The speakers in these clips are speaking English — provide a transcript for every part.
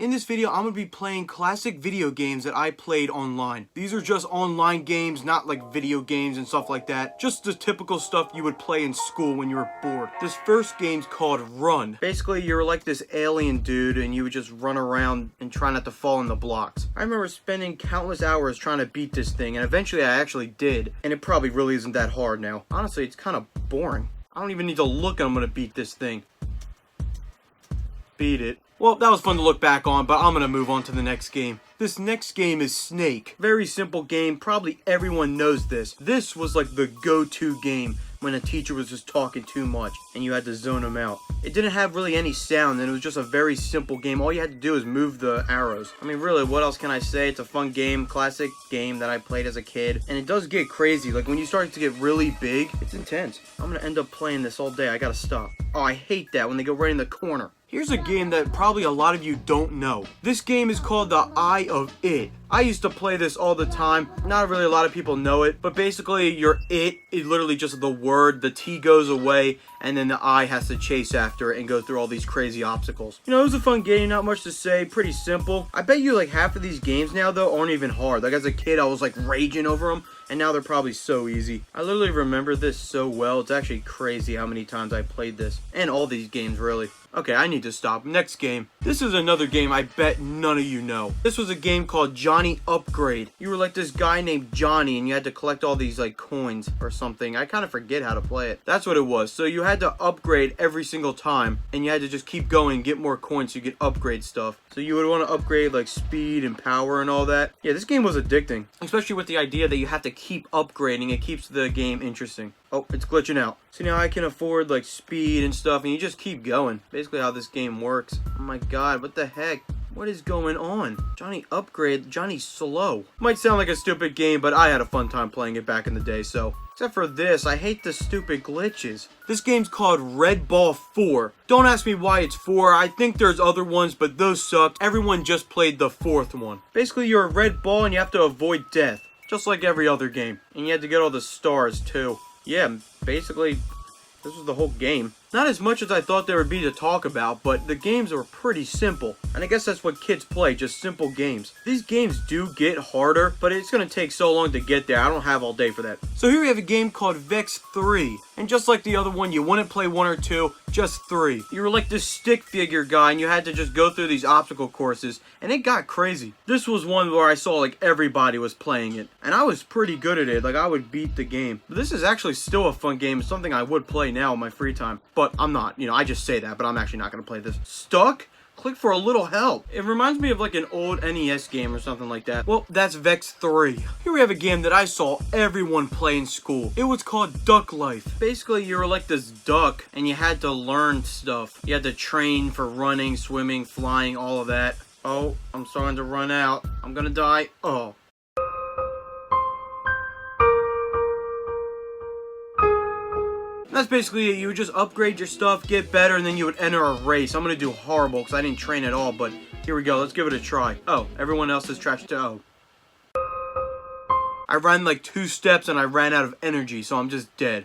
In this video, I'm going to be playing classic video games that I played online. These are just online games, not like video games and stuff like that. Just the typical stuff you would play in school when you were bored. This first game's called Run. Basically, you're like this alien dude and you would just run around and try not to fall in the blocks. I remember spending countless hours trying to beat this thing, and eventually I actually did. And it probably really isn't that hard now. Honestly, it's kind of boring. I don't even need to look and I'm going to beat this thing. Beat it. Well, that was fun to look back on, but I'm going to move on to the next game. This next game is Snake. Very simple game. Probably everyone knows this. This was like the go-to game when a teacher was just talking too much and you had to zone them out. It didn't have really any sound and it was just a very simple game. All you had to do is move the arrows. I mean, really, what else can I say? It's a fun game, classic game that I played as a kid. And it does get crazy. Like when you start to get really big, it's intense. I'm going to end up playing this all day. I got to stop. Oh, I hate that when they go right in the corner. Here's a game that probably a lot of you don't know. This game is called the Eye of It. I used to play this all the time. Not really a lot of people know it, but basically your it is literally just the word. The T goes away, and then the I has to chase after it and go through all these crazy obstacles. You know, it was a fun game, not much to say, pretty simple. I bet you like half of these games now, though, aren't even hard. Like as a kid, I was like raging over them, and now they're probably so easy. I literally remember this so well. It's actually crazy how many times I played this, and all these games, really. Okay, I need to stop. Next game. This is another game I bet none of you know. This was a game called Johnny Upgrade. You were like this guy named Johnny and you had to collect all these like coins or something. I kind of forget how to play it. That's what it was. So you had to upgrade every single time and you had to just keep going, get more coins so you could upgrade stuff. So you would want to upgrade like speed and power and all that. Yeah, this game was addicting, especially with the idea that you have to keep upgrading. It keeps the game interesting. Oh, it's glitching out. So now I can afford like speed and stuff and you just keep going. Basically how this game works. Oh my god, what the heck? What is going on? Johnny Upgrade, Johnny Slow. Might sound like a stupid game, but I had a fun time playing it back in the day, so. Except for this, I hate the stupid glitches. This game's called Red Ball 4. Don't ask me why it's 4. I think there's other ones, but those sucked. Everyone just played the 4th one. Basically, you're a red ball and you have to avoid death. Just like every other game. And you had to get all the stars, too. Yeah, basically, this was the whole game. Not as much as I thought there would be to talk about, but the games are pretty simple. And I guess that's what kids play, just simple games. These games do get harder, but it's going to take so long to get there. I don't have all day for that. So here we have a game called Vex 3. And just like the other one, you wouldn't play 1 or 2, just 3. You were like this stick figure guy, and you had to just go through these obstacle courses. And it got crazy. This was one where I saw like everybody was playing it. And I was pretty good at it. Like I would beat the game. But this is actually still a fun game. It's something I would play now in my free time. But I'm not. You know, I just say that, but I'm actually not going to play this. Stuck? Click for a little help. It reminds me of like an old NES game or something like that. Well, that's Vex 3. Here we have a game that I saw everyone play in school. It was called Duck Life. Basically, you were like this duck and you had to learn stuff. You had to train for running, swimming, flying, all of that. Oh, I'm starting to run out. I'm gonna die. Oh. That's basically it. You would just upgrade your stuff, get better, and then you would enter a race. I'm going to do horrible because I didn't train at all, but here we go. Let's give it a try. Oh, everyone else is trash too. I ran like 2 steps and I ran out of energy, so I'm just dead.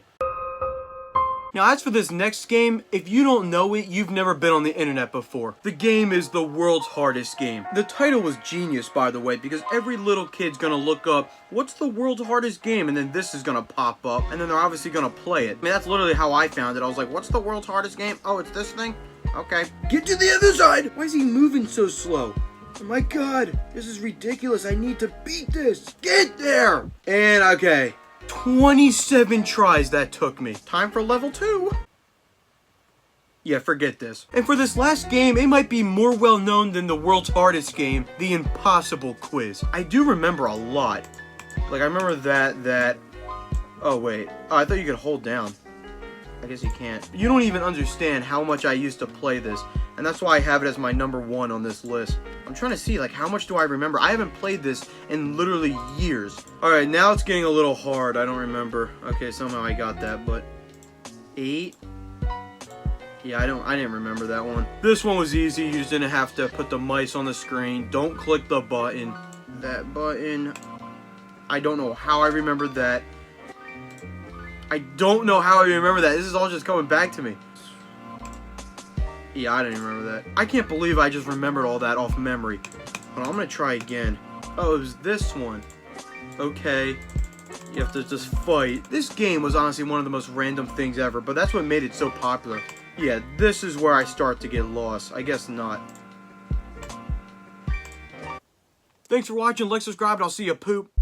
Now, as for this next game, if you don't know it, you've never been on the internet before. The game is the world's hardest game. The title was genius, by the way, because every little kid's gonna look up, what's the world's hardest game? And then this is gonna pop up, and then they're obviously gonna play it. I mean, that's literally how I found it. I was like, what's the world's hardest game? Oh, it's this thing? Okay. Get to the other side! Why is he moving so slow? Oh my god, this is ridiculous. I need to beat this. Get there! And okay. 27 tries that took me. Time for level 2. Yeah, forget this. And for this last game, it might be more well known than the world's hardest game, the Impossible Quiz. I do remember a lot. Like, I remember that... Oh, wait. Oh, I thought you could hold down. I guess you can't. You don't even understand how much I used to play this. And that's why I have it as my number 1 on this list. I'm trying to see, like, how much do I remember? I haven't played this in literally years. Alright, now it's getting a little hard. I don't remember. Okay, somehow I got that, but... 8? Yeah, I didn't remember that one. This one was easy. You just didn't have to put the mice on the screen. Don't click the button. That button... I don't know how I remembered that. I don't know how I remember that. This is all just coming back to me. Yeah, I didn't remember that. I can't believe I just remembered all that off memory. Hold on, I'm gonna try again. Oh, it was this one. Okay. You have to just fight. This game was honestly one of the most random things ever, but that's what made it so popular. Yeah, this is where I start to get lost. I guess not. Thanks for watching. Like, subscribe, and I'll see you poop.